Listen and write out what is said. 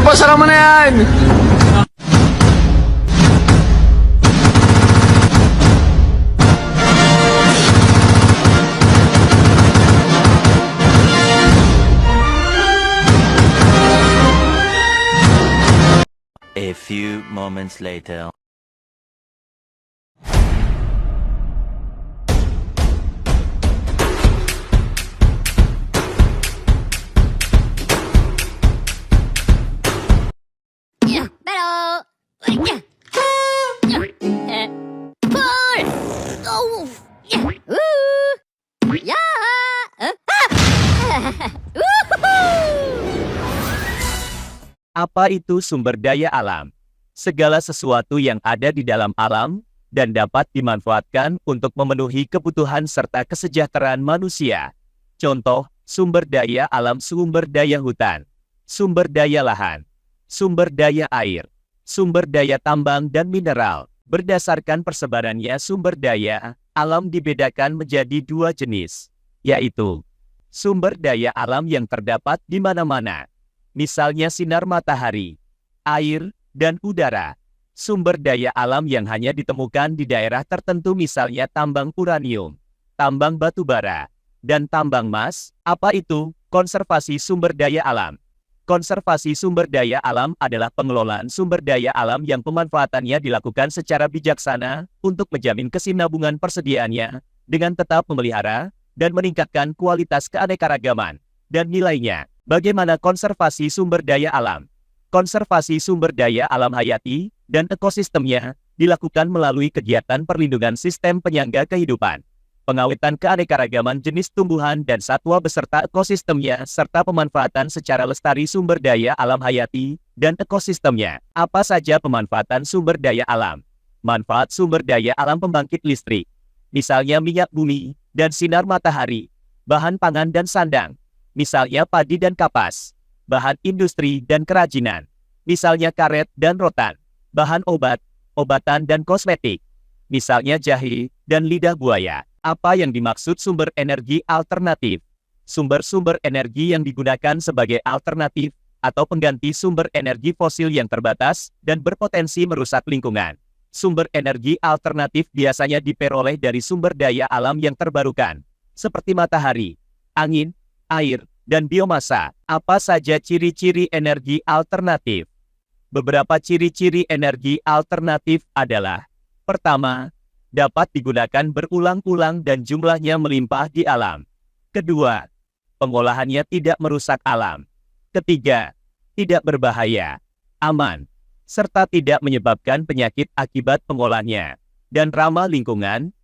Pasara mana yan? A few moments later. Pero... Pull! Oh! Yeah! Apa itu sumber daya alam? Segala sesuatu yang ada di dalam alam dan dapat dimanfaatkan untuk memenuhi kebutuhan serta kesejahteraan manusia. Contoh, sumber daya alam, sumber daya hutan, sumber daya lahan, sumber daya air, sumber daya tambang dan mineral. Berdasarkan persebarannya, sumber daya alam dibedakan menjadi dua jenis, yaitu sumber daya alam yang terdapat di mana-mana, misalnya sinar matahari, air, dan udara. Sumber daya alam yang hanya ditemukan di daerah tertentu, misalnya tambang uranium, tambang batu bara, dan tambang emas. Apa itu konservasi sumber daya alam? Konservasi sumber daya alam adalah pengelolaan sumber daya alam yang pemanfaatannya dilakukan secara bijaksana untuk menjamin kesinambungan persediaannya dengan tetap memelihara dan meningkatkan kualitas keanekaragaman dan nilainya. Bagaimana konservasi sumber daya alam? Konservasi sumber daya alam hayati dan ekosistemnya dilakukan melalui kegiatan perlindungan sistem penyangga kehidupan, pengawetan keanekaragaman jenis tumbuhan dan satwa beserta ekosistemnya, serta pemanfaatan secara lestari sumber daya alam hayati dan ekosistemnya. Apa saja pemanfaatan sumber daya alam? Manfaat sumber daya alam: pembangkit listrik, misalnya minyak bumi dan sinar matahari; bahan pangan dan sandang, misalnya padi dan kapas; bahan industri dan kerajinan, misalnya karet dan rotan; bahan obat, obatan dan kosmetik, misalnya jahe dan lidah buaya. Apa yang dimaksud sumber energi alternatif? Sumber-sumber energi yang digunakan sebagai alternatif atau pengganti sumber energi fosil yang terbatas dan berpotensi merusak lingkungan. Sumber energi alternatif biasanya diperoleh dari sumber daya alam yang terbarukan, seperti matahari, angin, air, dan biomasa. Apa saja ciri-ciri energi alternatif? Beberapa ciri-ciri energi alternatif adalah: pertama, dapat digunakan berulang-ulang dan jumlahnya melimpah di alam. Kedua, pengolahannya tidak merusak alam. Ketiga, tidak berbahaya, aman, serta tidak menyebabkan penyakit akibat pengolahannya, dan ramah lingkungan.